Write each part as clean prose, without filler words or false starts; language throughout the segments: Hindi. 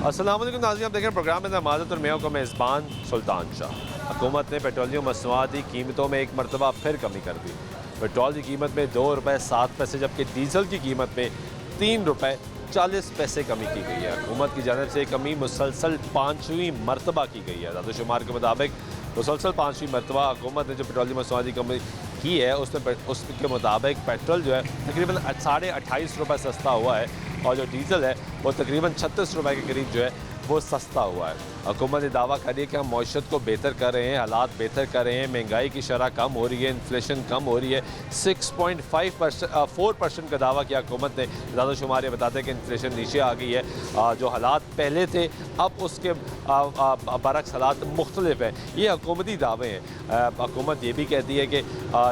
अस्सलाम वालेकुम नाज़रीन, आप देख रहे हैं प्रोग्राम में नमाज़त और मैं हूं मेज़बान सुल्तान शाह। हुकूमत ने पेट्रोलियम मसनूआत की कीमतों में एक मरतबा फिर कमी कर दी। पेट्रोल की कीमत में ₹2.07 जबकि डीजल की कीमत में ₹3.40 कमी की गई है। हुकूमत की जानिब से कमी मुसलसल 5वीं मरतबा की गई है। दादोशुमार के मुताबिक मुसलसल 5वीं मरतबा हुकूमत ने जो पेट्रोलियम मसनूआत की कमी की है उसके मुताबिक पेट्रोल जो है तकरीबन ₹28.5 सस्ता हुआ है और जो डीज़ल है वो तकरीबन ₹36 के करीब जो है वो सस्ता हुआ है। हुकूमत ने दावा कर दिया कि हम मईशत को बेहतर कर रहे हैं, हालात बेहतर कर रहे हैं, महंगाई की शरह कम हो रही है, इन्फ्लेशन कम हो रही है। 6.4% का दावा किया हुकूमत ने। दादोशुमार ये बताते हैं कि इन्फ्लेशन नीचे आ गई है, जो हालात पहले थे अब उसके बरक्स हालात मुख्तलिफ हैं। ये हुकूमती दावे हैं। हुकूमत ये भी कहती है कि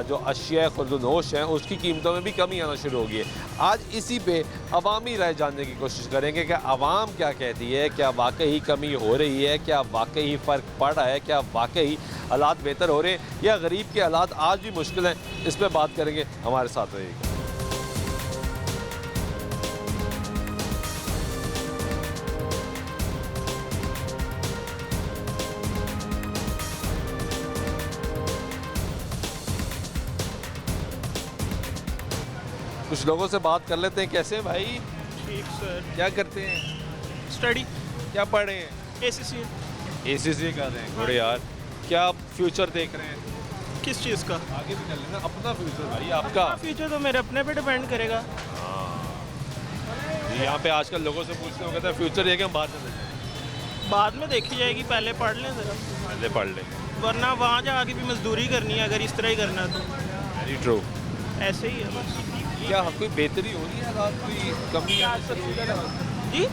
जो अशिया खुर्दनोश हैं उसकी कीमतों में भी कमी आना शुरू हो गई है। आज इसी पे अवामी राय जानने की कोशिश करेंगे कि अवाम क्या कहती है, क्या वाकई कमी हो रही है, क्या वाकई फ़र्क पड़ रहा है, क्या वाकई हालात बेहतर हो रहे हैं या गरीब के हालात आज भी मुश्किल हैं। इस पर बात करेंगे, हमारे साथ रहिएगा। कुछ लोगों से बात कर लेते हैं। कैसे हैं भाई? ठीक सर। क्या करते हैं? स्टडी क्या पढ़ रहे हैं? एसीसी। ACC कर रहे हैं। बड़े यार, क्या फ्यूचर देख रहे हैं? किस चीज़ का? आगे भी कर लेना अपना फ्यूचर भाई, आपका। फ्यूचर तो मेरे अपने पे डिपेंड करेगा। यहाँ पे आजकल लोगों से पूछते हो, कहते हैं फ्यूचर ये कि हम बाहर चले जाएं। बाद में देखी जाएगी, पहले पढ़ लें ज़रा, पहले पढ़ लें। वरना वहाँ जाके भी मजदूरी करनी है अगर इस तरह ही करना है तो। Very true. ऐसे ही है बस। क्या कोई बेहतरी हो रही है, हालात कोई कमी आना शुरू हुई है? जी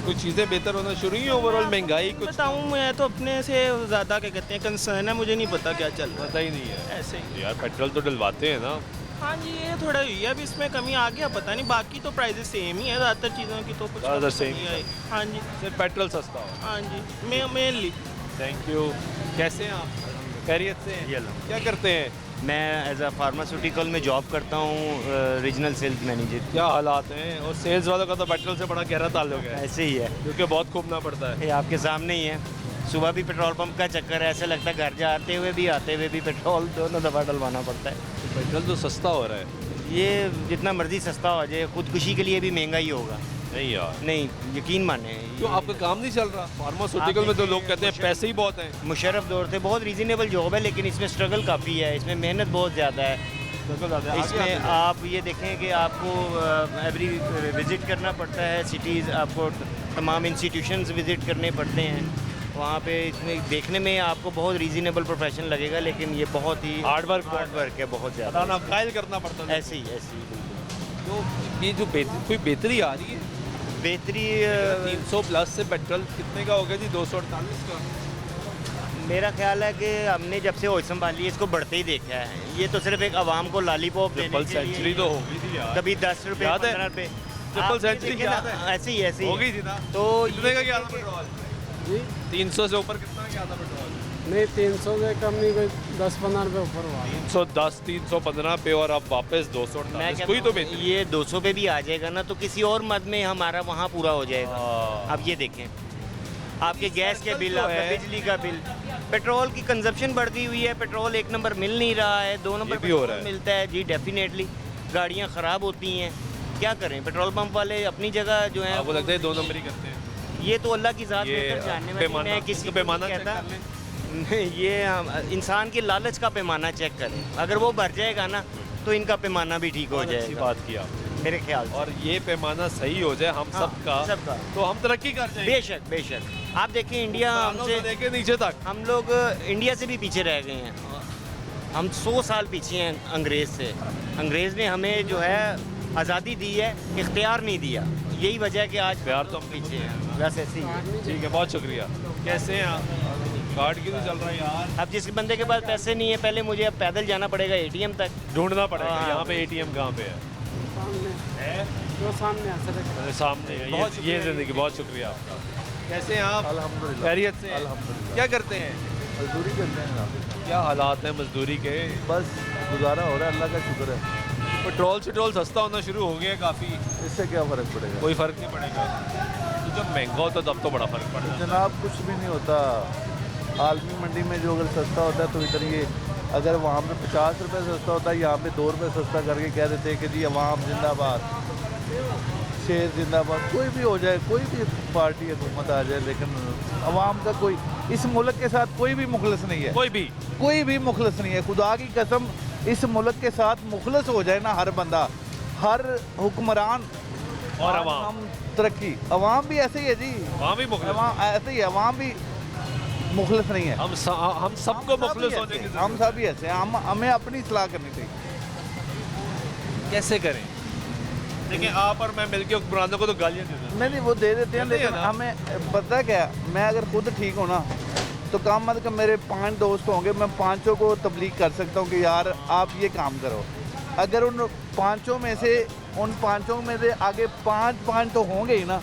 कुछ चीज़ें बेहतर होना शुरू हुई हैं? ओवरऑल महंगाई कुछ बताऊँ, मैं तो अपने से ज़्यादा क्या कहते हैं कंसर्न है, मुझे नहीं पता क्या चल रहा पता ही नहीं है। है ऐसे ही। यार पेट्रोल तो डलवाते हैं ना। हाँ जी, ये थोड़ा हुई है, अभी इसमें कमी आ गया पता नहीं, बाकी तो प्राइजेस सेम ही है ज़्यादातर चीज़ों की, तो कुछ ज़्यादातर कमी same नहीं आई। हाँ जी सिर्फ पेट्रोल सस्ता हो। हाँ जी, मेनली। Thank you. कैसे हैं आप? खैरियत से हैं? क्या करते हैं? मैं एज अ फार्मास्यूटिकल में जॉब करता हूँ, रीजनल सेल्स मैनेजर। क्या हालात हैं? और सेल्स वालों का तो पेट्रोल से बड़ा गहरा ताल्लुक है, ऐसे ही है, क्योंकि बहुत घूमना पड़ता है। ये आपके सामने ही है। सुबह भी पेट्रोल पंप का चक्कर है, ऐसा लगता है घर जाते हुए भी आते हुए भी पेट्रोल दोनों दफ़ा डलवाना पड़ता है। पेट्रोल तो सस्ता हो रहा है। ये जितना मर्जी सस्ता हो जाए, खुदकुशी के लिए भी महंगा ही होगा। नहीं यार, नहीं, यकीन माने। क्यों आपका काम नहीं चल रहा? फार्मास्यूटिकल में तो लोग कहते हैं पैसे ही बहुत हैं। मुशर्रफ दौर थे, बहुत रीज़नेबल जॉब है, लेकिन इसमें स्ट्रगल काफ़ी है, इसमें मेहनत बहुत ज़्यादा है। इसमें आप ये देखें कि आपको एवरी विज़िट करना पड़ता है सिटीज़, आपको तमाम इंस्टीट्यूशंस विज़िट करने पड़ते हैं वहाँ पे। इसमें देखने में आपको बहुत रीज़नेबल प्रोफेशन लगेगा, लेकिन ये बहुत ही हार्ड वर्क है, बहुत ज़्यादा कायल करना पड़ता है। ऐसे ही तो ये जो कोई बेहतरी आ रही है? बेहतरी 300 प्लस से पेट्रोल कितने का हो गया जी? 248 का। मेरा ख्याल है कि हमने जब से होश संभाली है इसको बढ़ते ही देखा है। ये तो सिर्फ एक आवाम को लॉलीपॉप ट्रिपल सेंचुरी तो हो गई थी यार। कभी 10 रुपये, याद है? 15 रुपये। ट्रिपल सेंचुरी याद है? ऐसे ही हो गई थी ना। तो कितने का क्या था पेट्रोल? 300 से ऊपर कितना क्या था पेट्रोल? नहीं, 300 से कम नहीं, कोई 10-15 रुपये ऊपर हुआ। 310 315 पे और अब वापस 248। कोई तो बेहतरी। ये 200 पे भी आ जाएगा ना तो किसी और मद में हमारा वहाँ पूरा हो जाएगा। अब ये देखें, आपके गैस के बिल, आपका बिजली का बिल, पेट्रोल की कंजप्शन बढ़ती हुई है। पेट्रोल एक नंबर मिल नहीं रहा है, 2 नंबर भी हो रहा है। मिलता है जी। डेफिनेटली गाड़ियाँ ख़राब होती हैं, क्या करें। पेट्रोल पंप वाले अपनी जगह जो है वो लगता है 2 नंबर ही करते हैं। ये तो अल्लाह की ज़ात ये बेहतर जानने वाली, पैमाना, मैं किसी को पैमाना नहीं चेक कहता। कर लें। नहीं, ये इंसान की लालच का पैमाना चेक करें, अगर वो भर जाएगा ना तो इनका पैमाना भी ठीक हो बहुत अच्छी जाएगा। बात किया मेरे ख्याल से। और ये पैमाना सही हो जाए हम हाँ, सबका सबका। तो हम तरक्की कर जाएंगे। बेशक बेशक। आप देखें इंडिया हमसे लेके नीचे तक हम लोग इंडिया से भी पीछे रह गए हैं। हम 100 साल पीछे हैं अंग्रेज़ से। अंग्रेज़ ने हमें जो है आज़ादी दी है, इख्तियार नहीं दिया। यही वजह है कि आज प्यार तो हम पीछे हैं। बस ऐसे ही है। ठीक है, बहुत शुक्रिया। कैसे हैं आप? कार्ड क्यों नहीं चल रहा है यार? अब जिस बंदे के पास पैसे नहीं है, पहले मुझे अब पैदल जाना पड़ेगा ATM तक, ढूंढना पड़ेगा। हाँ। यहाँ पे ATM कहाँ पे है? सामने है जो सामने है सड़क। मेरे सामने है। ये ज़िंदगी। बहुत शुक्रिया आपका। कैसे हैं आप? अल्हम्दुलिल्लाह। खैरियत से? अल्हम्दुलिल्लाह। क्या करते हैं? मजदूरी करते हैं आप। क्या हालात हैं मजदूरी के? बस गुजारा हो रहा है, अल्लाह का शुक्र है। पेट्रोल सस्ता होना शुरू हो गया है काफ़ी। इससे क्या फ़र्क पड़ेगा? कोई फ़र्क नहीं पड़ेगा। तो जब महंगा होता तब तो बड़ा फर्क पड़ता है। जनाब कुछ भी नहीं होता। आलमी मंडी में जो अगर सस्ता होता है तो इधर ये अगर वहाँ पे 50 रुपये सस्ता होता है, यहाँ पे 2 रुपये सस्ता करके कह देते हैं कि जी अवाम जिंदाबाद, शेर जिंदाबाद। कोई भी हो जाए, कोई भी पार्टी हुकूमत आ जाए, लेकिन अवाम का कोई इस मुल्क के साथ कोई भी मुखलस नहीं है। कोई भी मुखलस नहीं है। खुदा की कसम, इस मुल्क के साथ मुखलस हो जाए ना हर बंदा, हर हुक्मरान और आज अवाम। हम तरक्की। अवाम भी ऐसे ही है जी, वहाँ भी मुखलिस अवाम ऐसे ही है, अवाम भी मुखलस नहीं है। हम सबको मुखलिस होने की हम सब ही ऐसे हैं। हमें अपनी सलाह करनी चाहिए। कैसे करें? देखिए आप और मैं मिलके हुक्मरानों को तो गालियाँ दे देते नहीं वो दे देते हैं, देते हैं लेकिन ना। हमें पता क्या, मैं अगर खुद ठीक हूँ ना तो काम मत कर, मेरे 5 दोस्त होंगे, मैं 5 को तबलीग कर सकता हूँ कि यार आप ये काम करो। अगर उन 5 में से आगे 5 तो होंगे ही ना।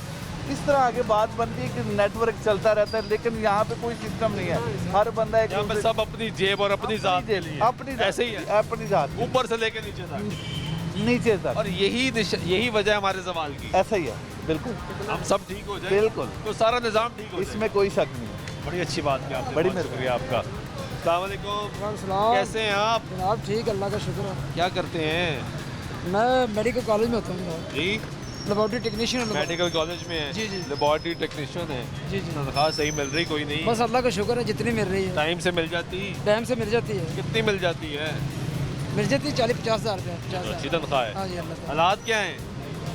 इस तरह आगे बात बनती है कि नेटवर्क चलता रहता है, लेकिन यहाँ पे कोई सिस्टम नहीं है। हर बंदा एक यहाँ पे सब अपनी जेब और अपनी जात के लिए अपनी ऐसे ही है, अपनी जात ऊपर से लेके नीचे तक। नीचे तक, और यही वजह है हमारे सवाल की। ऐसा ही है। बिल्कुल हम सब ठीक हो जाए बिल्कुल, तो सारा निज़ाम ठीक हो जाए। इसमें कोई शक नहीं है। बड़ी अच्छी बात की आपने, बड़ी बहुत शुक्रिया आपका। अस्सलाम वालेकुम, सलाम कैसे हैं आप? जनाब ठीक, अल्लाह का शुक्र है। क्या करते हैं? मैं मेडिकल कॉलेज में होता हूँ जनाब, जी लेबोरेटरी टेक्नीशियन। मेडिकल कॉलेज में है? जी, जी। लेबोरेटरी टेक्नीशियन है। जी जी, तनख्वाह सही मिल रही? कोई नहीं? बस अल्लाह का शुक्र है, जितनी मिल रही है टाइम से मिल जाती? टाइम से मिल जाती है। कितनी मिल जाती है? मिल जाती है 40-50 हज़ार रुपया। 50 अच्छी हज़ार। तनख्वाह है। हाँ जी, अल्लाह ताला। हालात क्या हैं?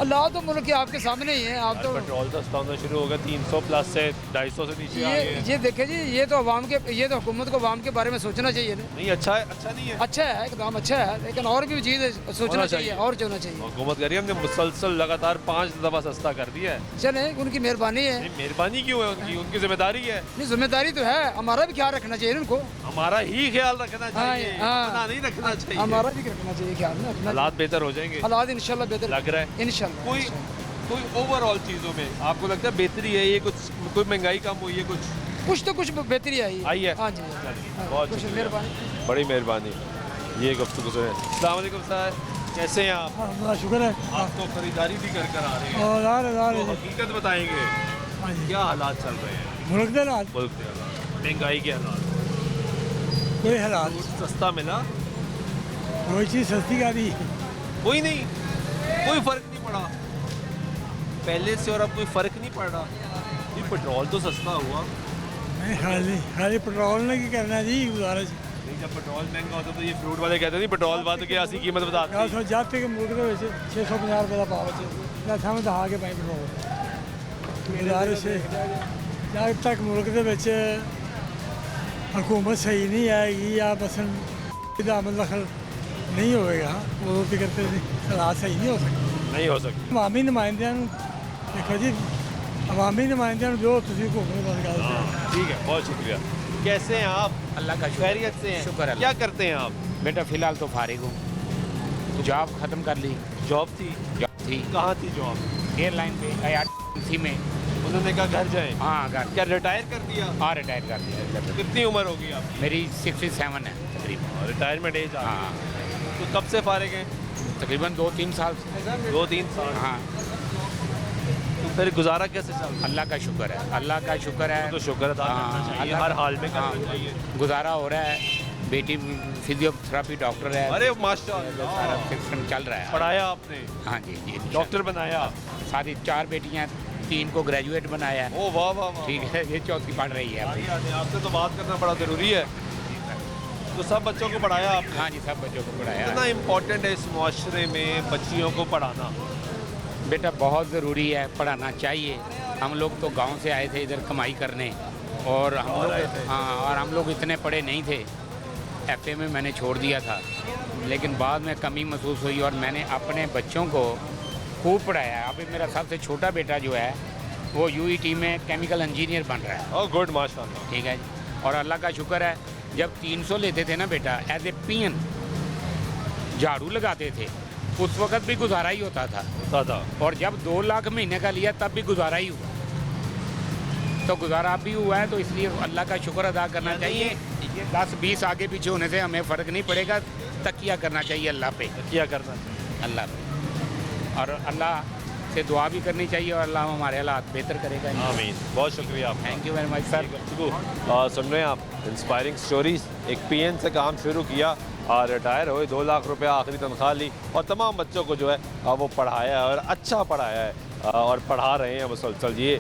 अल्लाह तो मुल्क के आपके सामने ही है। आप तो पेट्रोल सस्ता होना शुरू हो गया, 300 प्लस से 250 से नीचे आ गए। ये देखे जी, ये तो हुकूमत को अवाम के बारे में सोचना चाहिए ना। नहीं अच्छा नहीं है। अच्छा है, एकदम अच्छा है, लेकिन और भी चीज़ सोचना होना चाहिए, चाहिए। और होना चाहिए। हुकूमत कह रही है हमने मुसलसल लगातार 5 दफ़ा सस्ता कर दिया है। चले, उनकी मेहरबानी है। नहीं मेहरबानी क्यों है उनकी? उनकी जिम्मेदारी है। नहीं, जिम्मेदारी तो है, हमारा भी ख्याल रखना चाहिए उनको। हमारा ही ख्याल रखना चाहिए, हाँ। अपना नहीं रखना चाहिए। हमारा भी रखना चाहिए ख्याल ना अपना। हालात बेहतर हो जाएंगे हालात इंशाल्लाह बेहतर लग रहा है। इंशाल्लाह। कोई ओवरऑल चीज़ों में आपको लगता है बेहतरी है? ये कोई महंगाई कम हुई है? कुछ तो कुछ बेहतरी आई है? हाँ जी, चलिए, हाँ, बहुत कुछ शुक्रिया। मेहरबानी। बड़ी मेहरबानी। ये गुफ्तगू सुने। अस्सलाम वालेकुम सर, कैसे हैं आप? हाँ, शुक्र है। आप तो खरीदारी भी कर आ रहे हैं, और तो हकीकत बताएंगे क्या हालात चल रहे हैं मुल्क के हालात, मुल्क के हालात, महंगाई के हालात? कोई हालात, कुछ सस्ता मिला? कोई चीज़ सस्ती का भी कोई नहीं, कोई फर्क नहीं पड़ा पहले से और अब कोई फर्क नहीं पड़ रहा। जी पेट्रोल तो सस्ता हुआ। नहीं, खाली पेट्रोल ने की करना जी गुजारिश। नहीं जब पेट्रोल महंगा होता तो ये फ्रूट वाले कहते नहीं पेट्रोल बाद के ऐसी कीमत बताते हैं। सो जाते के मुल्क के 650 रुपये का भाव है ना, सामने दहा के पाई पेट्रोल गुजारिश है। जब तक मुल्क के ਵਿੱਚ हुकूमत सही नहीं आएगी या मसलन दामन दखल नहीं होएगा, वो भी करते हालात सही नहीं हो सकते। नहीं हो सकती। अवामी नुमाइंदियां देखो जी, अवामी नुमाइंदियां जो तुम घूमने बस गल ठीक है, बहुत शुक्रिया। कैसे हैं आप? अल्लाह का शुक्र, खैरियत से हैं? शुक्र क्या करते हैं आप? बेटा फ़िलहाल तो फारिग हूँ, जॉब ख़त्म कर ली। जॉब थी? जॉब थी कहाँ थी जॉब? एयरलाइन पे IRC में। उन्होंने कहा घर जाएं। हाँ घर, क्या रिटायर कर दिया? हाँ रिटायर कर दिया। कितनी उम्र होगी आपकी? मेरी 67 है तकरीबन। रिटायरमेंट एज आ हाँ गई। तो कब से फारिग हैं? तकरीबन 2-3 साल से। 2-3 साल। हाँ तो फिर गुजारा कैसे चल रहा है? अल्लाह का शुक्र है, अल्लाह का शुक्र है। तो शुक्र अदा करना हाँ, चाहिए, अल्लाह हर का- हाल में करना हाँ, चाहिए। गुजारा हो रहा है। बेटी फिजियोथेरापी डॉक्टर है। अरे सारा माशाल्लाह, सिस्टम चल रहा है। पढ़ाया आपने, हाँ जी जी, डॉक्टर बनाया? सारी 4 बेटियाँ, 3 को ग्रेजुएट बनाया है। ओ वाह वाह वाह। ठीक है, ये 4थी पढ़ रही है अभी। आपसे तो बात करना बड़ा ज़रूरी है। तो सब बच्चों को पढ़ाया आपने? हाँ जी, सब बच्चों को पढ़ाया कितना है। इम्पोर्टेंट है इस मुआशरे में बच्चियों को पढ़ाना? बेटा बहुत ज़रूरी है, पढ़ाना चाहिए। हम लोग तो गांव से आए थे इधर कमाई करने, और हम लोग इतने पढ़े नहीं थे। FA में मैंने छोड़ दिया था, लेकिन बाद में कमी महसूस हुई और मैंने अपने बच्चों को खूब पढ़ाया। अभी मेरा सबसे छोटा बेटा जो है वो UET में केमिकल इंजीनियर बन रहा है। ओह गुड, माशाल्लाह। ठीक है जी। और अल्लाह का शुक्र है, जब 300 लेते थे ना बेटा एज ए पियन, झाड़ू लगाते थे, उस वक्त भी गुजारा ही होता था। दादा और जब 2 लाख महीने का लिया तब भी गुजारा ही हुआ। तो गुजारा भी हुआ है, तो इसलिए अल्लाह का शुक्र अदा करना चाहिए। ये 10-20 आगे पीछे होने से हमें फ़र्क नहीं पड़ेगा। तकिया करना चाहिए अल्लाह पे, क्या करना चाहिए? अल्लाह पे। और अल्लाह से दुआ भी करनी चाहिए और अल्लाह हमारे हालात बेहतर करेगा। आमीन। बहुत शुक्रिया आपका। Thank you very much sir. सुन रहे हैं आप इंस्पायरिंग स्टोरीज। एक पीएन से काम शुरू किया और रिटायर हुए, 2 लाख रुपया आखिरी तनख्वाह ली और तमाम बच्चों को जो है वो पढ़ाया है और अच्छा पढ़ाया है और पढ़ा रहे हैं मुसलसल। ये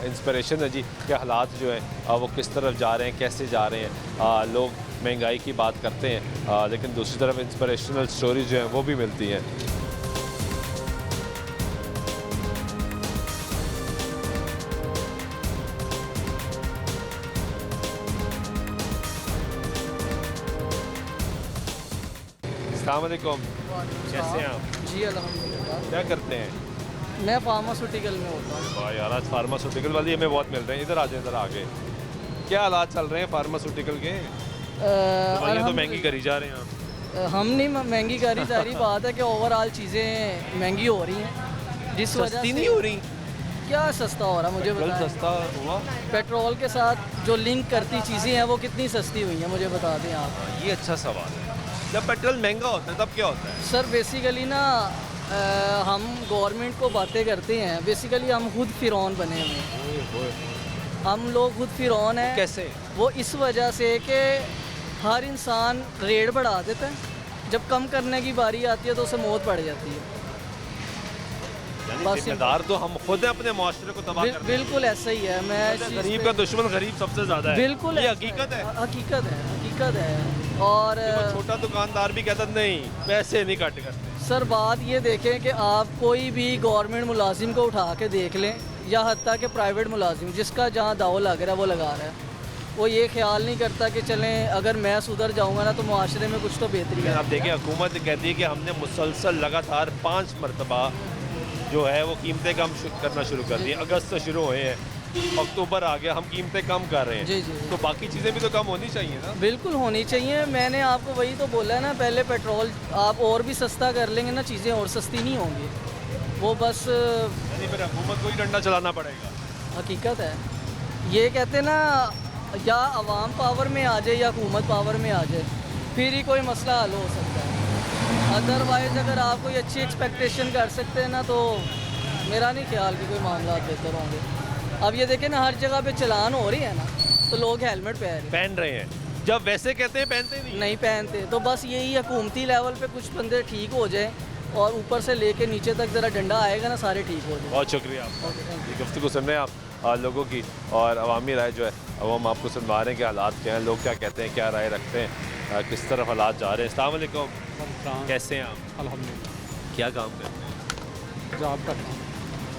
इंस्पिरेशन है जी कि हालात जो है वो किस तरफ जा रहे हैं, कैसे जा रहे हैं। लोग महंगाई की बात करते हैं लेकिन दूसरी तरफ इंस्पिरेशनल स्टोरीज जो हैं वो भी मिलती हैं। अस्सलाम वालेकुम, कैसे हैं आप? जी अल्हम्दुलिल्लाह। क्या करते हैं? मैं फार्मास्यूटिकल में होता हूँ। वाह यार, आज फार्मास्यूटिकल वाली हमें बहुत मिल रहे हैं। इधर आ जाए, इधर आगे। क्या हालात चल रहे हैं फार्मास्यूटिकल के? दवाइयाँ तो महंगी करी जा रहे हैं आप। हम नहीं महंगी करी जा रही, बात है कि ओवरऑल चीज़ें महंगी हो रही हैं जिस वजह सस्ती से। नहीं हो रही? क्या सस्ता हो रहा मुझे पेट्रोल बताएं। सस्ता हुआ? पेट्रोल के साथ जो लिंक करती चीज़ें हैं वो कितनी सस्ती हुई हैं मुझे बता दें आप। ये अच्छा सवाल है। जब पेट्रोल महंगा होता है तब क्या होता है? सर बेसिकली ना हम गवर्नमेंट को बातें करते हैं, बेसिकली हम खुद फ़िरौन बने हुए हैं। हम लोग खुद फ़िरौन हैं। कैसे? वो इस वजह से कि हर इंसान रेट बढ़ा देता है, जब कम करने की बारी आती है तो उसे मौत पड़ जाती है। बस जिम्मेदार तो हम खुद हैं अपने माशरे को तबाह करने के। बिल्कुल ऐसा ही है। मैं इस चीज़ गरीब पे- का दुश्मन गरीब सबसे ज्यादा है। बिल्कुल ये ऐसा हकीकत है। हकीकत है, हकीकत है। और देखो, छोटा दुकानदार भी कहता नहीं पैसे नहीं कट करते। सर बात ये देखें कि आप कोई भी गवर्नमेंट मुलाजिम को उठा के देख लें या हत्ता के प्राइवेट मुलाजिम, जिसका जहाँ दाव लग रहा है वो लगा रहा है। वो ये ख्याल नहीं करता कि चलें अगर मैं सुधर जाऊँगा ना तो मुआशरे में कुछ तो बेहतरी है। आप देखिए, हुकूमत कहती है कि हमने मुसलसल लगातार 5 मरतबा जो है वो कीमतें कम करना शुरू कर दी। अगस्त से शुरू हुए हैं, अक्टूबर आ गया, हम कीमतें कम कर रहे हैं। जी जी तो बाकी चीज़ें भी तो कम होनी चाहिए ना। बिल्कुल होनी चाहिए। मैंने आपको वही तो बोला है ना, पहले पेट्रोल आप और भी सस्ता कर लेंगे ना, चीज़ें और सस्ती नहीं होंगी। वो बस यानी फिर हुकूमत को ही डंडा चलाना पड़ेगा। हकीकत है। ये कहते ना, या आवाम पावर में आ जाए या हुकूमत पावर में आ जाए, फिर ही कोई मसला हल हो सकता है। अदरवाइज़ अगर आप कोई अच्छी एक्सपेक्टेशन कर सकते हैं ना, तो मेरा नहीं ख्याल कि कोई मामला बेहतर होंगे। अब ये देखें ना, हर जगह पे चलान हो रही है ना, तो लोग हेलमेट पहन रहे हैं। जब वैसे कहते हैं पहनते नहीं। नहीं पहनते। तो बस यही हुकूमती लेवल पे कुछ बंदे ठीक हो जाए और ऊपर से लेके नीचे तक ज़रा डंडा आएगा ना, सारे ठीक हो जाए। बहुत शुक्रिया आपका। Okay, thank you. ये गुफ्तगू सुन रहे हैं आप लोगों की और अवामी राय जो है वो हम आपको सुनवा रहे हैं कि हालात क्या हैं, लोग क्या कहते हैं, क्या राय रखते हैं, किस तरफ हालात जा रहे हैं। अस्सलाम वालेकुम, कैसे हैं आप? अल्हम्दुलिल्लाह। क्या काम करते हैं? जॉब करता हूँ।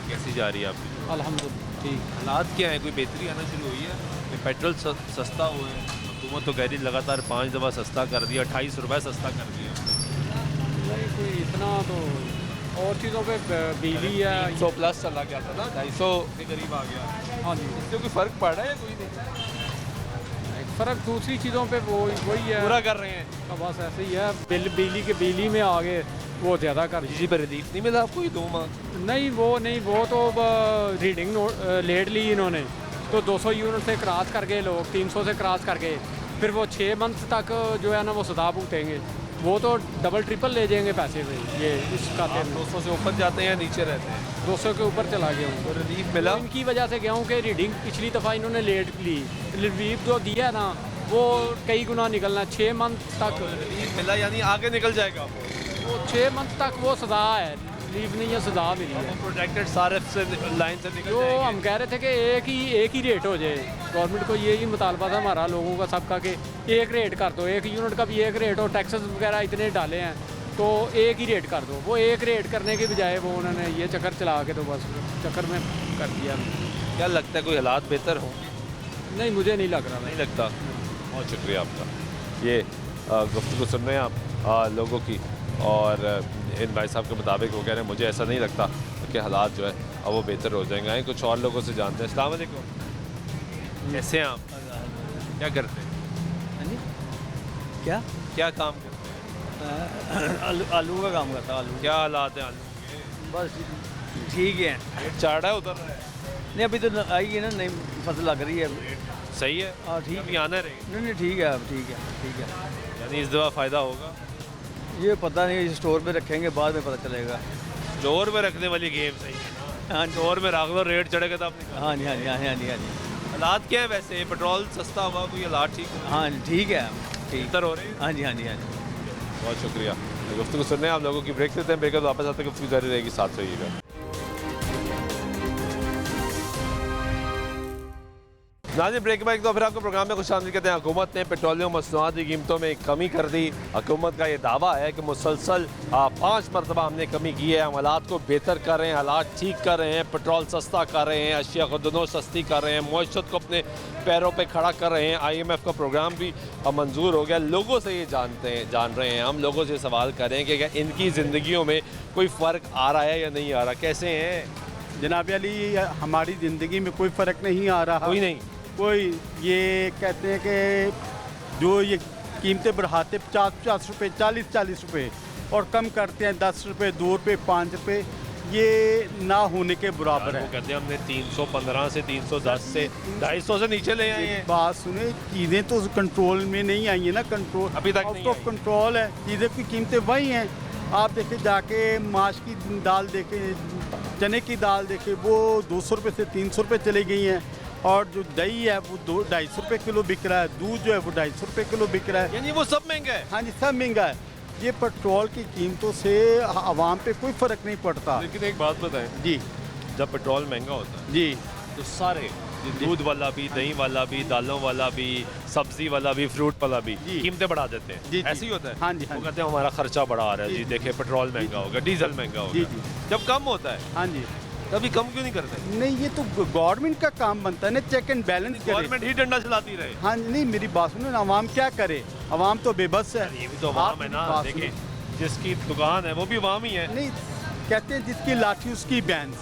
कैसी जा रही है आपकी? अल्हम्दुलिल्लाह ठीक। हालात क्या है? कोई बेहतरी आना शुरू हुई है? पेट्रोल सस्ता हुआ है, हुकूमत तो कह रही लगातार 5 दफ़ा सस्ता कर दिया, 28 रुपये सस्ता कर दिया। नहीं कोई इतना तो, और चीज़ों पे बिजली है। 100 प्लस चला गया था ना, 250 के करीब आ गया। हाँ जी, इससे कोई फ़र्क पड़ रहा है या कोई नहीं? फ़र्क दूसरी चीज़ों पे वही है। पूरा कर रहे हैं। अब बस ऐसे ही है। बिजली में आगे वो ज़्यादा कर। बिजली पर रिलीफ नहीं मिला आपको ये 2 माह? नहीं वो तो रीडिंग लेट ली इन्होंने, तो 200 यूनिट से क्रॉस कर गए लोग, 300 से क्रॉस कर गए, फिर वो 6 मंथ तक जो है ना वो सदा भुगतेंगे। वो तो डबल ट्रिपल ले जाएंगे पैसे में। ये इस खाते में 200 से ऊपर जाते हैं या नीचे रहते हैं? 200 के ऊपर चला गया हूँ। तो रिलीफ मिला? तो इनकी वजह से गेहूँ के रीडिंग पिछली दफ़ा इन्होंने लेट ली, रिलीफ जो दिया ना वो कई गुना निकलना। 6 मंथ तक रिलीफ मिला यानी आगे निकल जाएगा वो 6 मंथ तक वो सदा है, रिलीफ नहीं है, सदा मिली है। प्रोटेक्टेड सारे से लाइन से निकल जो जाएंगे। हम कह रहे थे कि एक ही रेट हो जाए। गवर्नमेंट को यही मुतालबा था हमारा लोगों का सबका कि एक रेट कर दो, 1 यूनिट का भी एक रेट हो, टैक्सेस वगैरह इतने डाले हैं तो एक ही रेट कर दो। वो एक रेट करने के बजाय वो उन्होंने ये चक्कर चला के तो बस चक्कर में कर दिया। क्या लगता है कोई हालात बेहतर होंगे? नहीं मुझे नहीं लग रहा। नहीं लगता। बहुत शुक्रिया आपका। ये गुफ्तगू सुन रहे हैं आप लोगों की और इन भाई साहब के मुताबिक वो कह रहे हैं मुझे ऐसा नहीं लगता कि हालात जो है अब वो बेहतर हो जाएंगे। आए कुछ और लोगों से जानते हैं। अस्सलाम वालेकुम, कैसे हैं आप? क्या करते हैं? क्या क्या काम करते आलू का काम करता हैं? क्या हालात हैं आलू के? बस ठीक है। रेट चढ़ रहा है उतर रहा है? नहीं अभी तो आई है ना, नई फसल लग रही है। सही है। हाँ ठीक अभी आना रहेगा नहीं ठीक है, अब ठीक है। यानी इस दफ़ा फ़ायदा होगा। ये पता नहीं, स्टोर पे रखेंगे बाद में पता चलेगा। स्टोर में रखने वाली गेम सही है ना? हाँ जी स्टोर में रख लो, रेट चढ़ेगा तो आपने कहा। हाँ जी हाँ जी हाँ जी हाँ जी हाँ जी हालात क्या है वैसे, पेट्रोल सस्ता हुआ, कोई हालात ठीक हाँ जी ठीक है ठीक बेहतर हो रहे हैं? हाँ जी हाँ जी हाँ जी बहुत शुक्रिया। गुफ्तगू सुनने हैं आप लोगों की, ब्रेक लेते हैं, ब्रेक के बाद वापस आते हैं, गुफ्तगू जारी रहेगी, साथ रहिएगा। नाज़रीन, ब्रेक के बाद एक तो फिर आपको प्रोग्राम में खुशामदीद कहते हैं। हुकूमत ने पेट्रोलियम मसनूआत की कीमतों में कमी कर दी। हुकूमत का ये दावा है कि मुसलसल 5 मरतबा हमने कमी की है, हालात को बेहतर कर रहे हैं, हालात ठीक कर रहे हैं, पेट्रोल सस्ता कर रहे हैं, अशिया खुदनों सस्ती कर रहे हैं, मईशत को अपने पैरों पर खड़ा कर रहे हैं। IMF का प्रोग्राम भी मंजूर हो गया। लोगों से ये जान रहे हैं, हम लोगों से सवाल करें कि क्या इनकी ज़िंदगियों में कोई फ़र्क आ रहा है या नहीं आ रहा, कैसे हैं जनाब अली? हमारी ज़िंदगी में कोई फ़र्क नहीं आ रहा, कोई नहीं। कोई ये कहते हैं कि जो ये कीमतें बढ़ाते 50-50 रुपये, 40-40 रुपये और कम करते हैं 10 रुपये, 2 रुपये, 5 रुपये, ये ना होने के बराबर है। वो कहते हैं हमने 315 से 310 से 250 से नीचे ले आए हैं। बात सुने, चीज़ें तो कंट्रोल में नहीं आई है ना, कंट्रोल अभी तक नहीं आउट ऑफ कंट्रोल है, चीज़ें की कीमतें वही हैं। आप देखें जाके माश की दाल देखें, चने की दाल देखें, वो 200 रुपये से 300 रुपये चली गई हैं, और जो दही है वो 250 रुपये किलो बिक रहा है, दूध जो है वो 250 रुपये किलो बिक रहा है। यानी वो सब महंगा है। हाँ जी, सब महंगा है। ये पेट्रोल की कीमतों से आवाम पे कोई फ़र्क नहीं पड़ता। लेकिन एक बात बताएं जी, जब पेट्रोल महंगा होता है जी, तो सारे दूध वाला भी, दही वाला भी, दालों वाला भी, सब्जी वाला भी, फ्रूट वाला भी जी। कीमतें बढ़ा देते हैं। जी, ऐसे ही होता है। हाँ जी, हाँ वो जी। कहते हैं हमारा खर्चा बढ़ा आ रहा है जी, देखिए पेट्रोल महंगा होगा, डीजल महंगा जी, होगा। जी। जब कम होता है हाँ जी। तभी कम क्यों नहीं करते? नहीं, ये तो गवर्नमेंट का काम बनता है ना, चेक एंड बैलेंस करे। गवर्नमेंट ही डंडा चलाती रहे। हाँ जी, नहीं मेरी बात सुनो ना, आवाम क्या करे? आवाम तो बेबस है। ये भी तो अवाम आप है ना, बात देखिए सुनो। जिसकी दुकान है वो भी अवाम ही है। नहीं, कहते हैं जिसकी लाठी उसकी बैंस,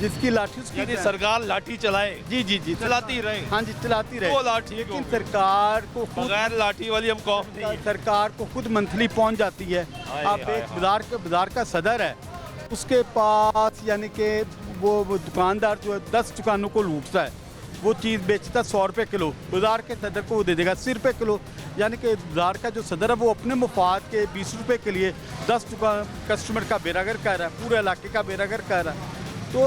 जिसकी लाठी उसकी यानी बैंस। सरकार लाठी चलाए, जी जी जी, चलाती रहे। हाँ जी, चलाती रहे। वो लाठी लेकिन को सरकार को खुद, बगैर लाठी वाली हम कौम नहीं है। सरकार को खुद मंथली पहुंच जाती है। हाय, आप हाय, एक बाजार का सदर है, उसके पास यानी कि वो दुकानदार जो है 10 दुकानों को लूटता है, वो चीज़ बेचता 100 रुपये किलो, बाजार के सदर को वो दे देगा 80 रुपये किलो। यानी कि बाजार का जो सदर है वो अपने मुफाद के 20 रुपये के लिए 10 दुकान कस्टमर का बेरागर कर रहा है, पूरे इलाके का बेरागर कर रहा है। तो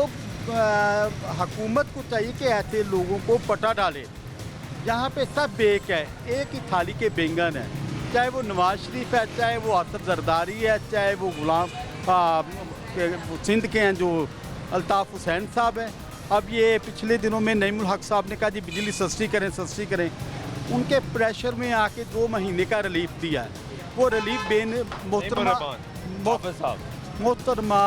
हुकूमत को चाहिए कि ऐसे लोगों को पटा डाले। यहाँ पे सब बेक है, एक ही थाली के बैंगन है, चाहे वो नवाज शरीफ है, चाहे वो आसिफ जरदारी है, चाहे वो गुलाम सिंध के हैं जो अल्ताफ़ हुसैन साहब हैं। अब ये पिछले दिनों में नईमुल हक साहब ने कहा जी बिजली सस्ती करें, उनके प्रेशर में आके 2 महीने का रिलीफ दिया है। वो रिलीफ मोहतरमा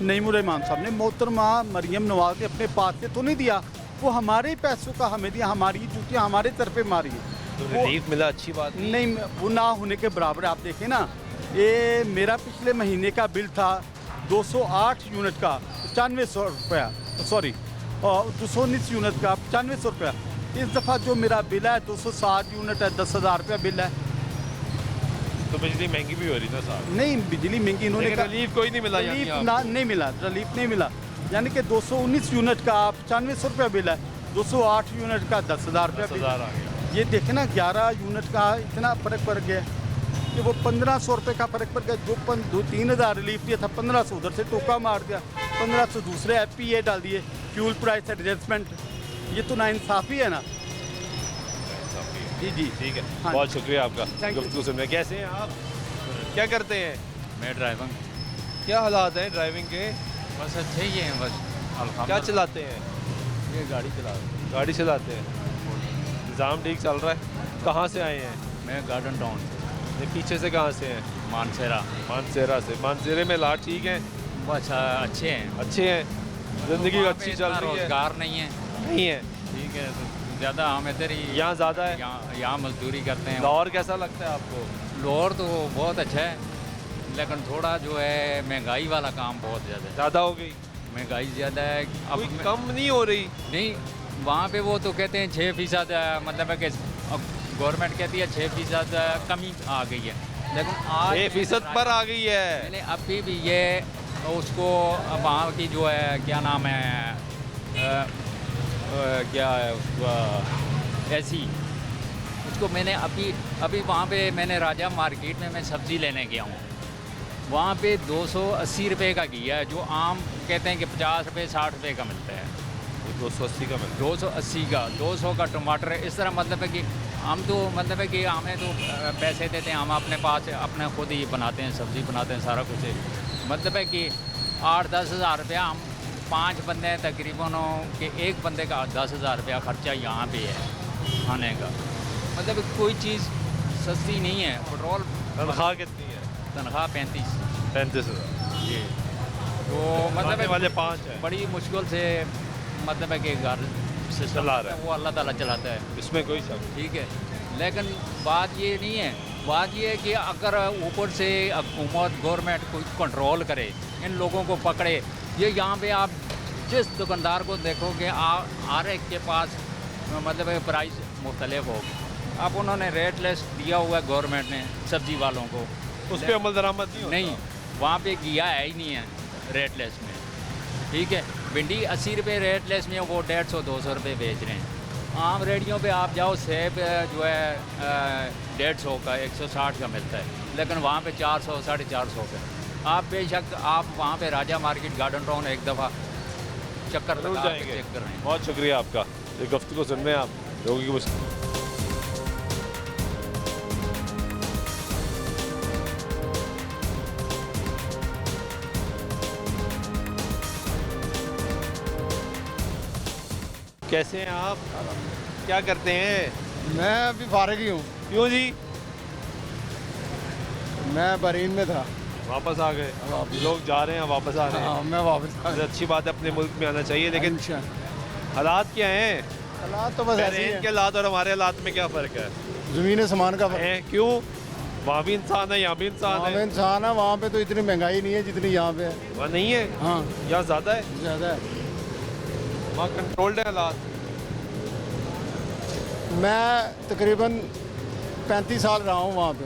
नईमुर रहमान साहब ने, मोहतरमा मरियम नवाज ने अपने पास से तो नहीं दिया, वो हमारे ही पैसों का हमें दिया, हमारी जूतियाँ हमारे तरफे मारी है। तो रिलीफ मिला, अच्छी बात नहीं, वो ना होने के बराबर है। आप देखें ना, ये मेरा पिछले महीने का बिल था 208 यूनिट का 9500 रुपया, सॉरी 219 यूनिट का 9500 रुपया। इस दफ़ा जो मेरा बिल है 207 यूनिट है, 10,000 रुपया बिल है। तो बिजली महंगी भी हो रही ना साहब। नहीं, बिजली महंगी इन्होंने लेकिन रिलीफ कोई नहीं मिला, रिलीफ यानी ना नहीं मिला, रिलीफ नहीं मिला। यानी कि 219 यूनिट का 9500 रुपया बिल है, 208 यूनिट का 10,000 रुपया बिल। 10,000 आ गया। ये देखें ना, 11 यूनिट का इतना फ़र्क पड़ गया कि वो 1500 रुपये का फ़र्क पड़ गया। जो 3,000 रिलीफ दिया था, 1500 उधर से टोका मार दिया, 1500 दूसरे FPA डाल दिए, फ्यूल प्राइस एडजस्टमेंट। ये तो नाइंसाफ़ी है ना। जी जी, ठीक है, हाँ। बहुत शुक्रिया आपका Thank you। गुफ्तगू सुनने। कैसे हैं आप, क्या करते हैं? मैं ड्राइवर। क्या हालात हैं ड्राइविंग के? बस अच्छे ही हैं, बस क्या अल्हम्दुलिल्लाह। चलाते हैं? ये गाड़ी चला रहा हूँ। गाड़ी चलाते हैं, निज़ाम ठीक चल रहा है। कहाँ से आए हैं? मैं गार्डन टाउन से, ये पीछे से कहाँ से हैं? मानसेरा। मानसेरा से। मानसेरे में हालात ठीक हैं? बस अच्छे हैं। अच्छे हैं, ज़िंदगी वहाँ अच्छी पे चल इतना रही है? रोजगार नहीं है। नहीं है, ठीक है, तो ज़्यादा हम इधर ही यहाँ ज़्यादा है। यहाँ मजदूरी करते हैं। लाहौर कैसा लगता है आपको? लाहौर तो बहुत अच्छा है, लेकिन थोड़ा जो है महंगाई वाला काम बहुत ज़्यादा है। ज़्यादा हो गई? महंगाई ज़्यादा है। अब कोई कम नहीं हो रही? नहीं, वहाँ पे वो तो कहते हैं 6% मतलब है कि गवर्नमेंट कहती है 6% कमी आ गई है, लेकिन आज 6% पर आ गई है। मैंने अभी भी ये उसको वहाँ की जो है क्या नाम है क्या है उसका ऐसी, उसको मैंने अभी वहाँ पे मैंने राजा मार्केट में मैं सब्ज़ी लेने गया हूँ, वहाँ पे 280 रुपये का घी है, जो आम कहते हैं कि 50 रुपये 60 रुपये का मिलता है। 280 का मिलता 280 का, 200 का टमाटर है। इस तरह मतलब है कि हम तो मतलब है कि हमें तो पैसे देते हैं, हम अपने पास अपने खुद ही बनाते हैं, सब्ज़ी बनाते हैं, सारा कुछ है। मतलब है कि 8-10 हज़ार रुपया, हम 5 बंदे हैं तकरीबन कि एक बंदे का 10,000 रुपया ख़र्चा यहाँ पे है खाने का। मतलब कोई चीज़ सस्ती नहीं है। पेट्रोल तनख्वाह कितनी है? तनख्वाह 35,000 जी। तो मतलब है वाले 5 है, बड़ी मुश्किल से मतलब है कि घर सिस्टम चला रहा है, वो अल्लाह ताला चलाता है, इसमें कोई शक नहीं। ठीक है। लेकिन बात ये नहीं है, बात ये है कि अगर ऊपर से हुकूमत गवर्नमेंट कोई कंट्रोल करे, इन लोगों को पकड़े। ये यहाँ पे आप जिस दुकानदार को देखोगे हर एक के पास मतलब है प्राइस मुख्तलिफ होगी। अब उन्होंने रेट लेस दिया हुआ है गवर्नमेंट ने सब्ज़ी वालों को, उस पर अमल दरामद नहीं होता। नहीं, वहाँ पे किया है ही नहीं है रेट लेस में, ठीक है। भिंडी 80 रुपये रेट लेस में, वो 150-200 रुपये बेच रहे हैं। आम रेडियों पे आप जाओ, सेब जो है 150 का 160 का मिलता है, लेकिन वहाँ पे 400 450 का। आप बेशक आप वहाँ पे राजा मार्केट गार्डन टाउन एक दफ़ा चक्कर जरूर लगा के जाएंगे। चेक कर रहे हैं। बहुत शुक्रिया आपका, ये गुफ्तगू सुन रहे हैं आप लोगों की मुश्किल। कैसे हैं आप? क्या करते हैं? मैं अभी फारिग ही हूँ। क्यों जी? मैं बहरीन में था, वापस आ गए? लोग जा रहे हैं, वापस आ रहे हैं। मैं वापस आ ये अच्छी बात है, अपने मुल्क में आना चाहिए। लेकिन गया। हालात क्या हैं? हालात तो बस ऐसे ही बहरीन के है, हालात और हमारे हालात में क्या फ़र्क है? ज़मीन समान का फर्क हैं? क्यों? वहाँ भी इंसान है, यहाँ भी इंसान वहाँ पे है। इंसान है, वहाँ पे तो इतनी महंगाई नहीं है जितनी यहाँ पे है। वहाँ नहीं है, हाँ, यहाँ ज़्यादा है। ज़्यादा है। वहाँ कंट्रोल्ड है हालात। मैं तकरीबन 35 साल रहा हूँ वहाँ पे।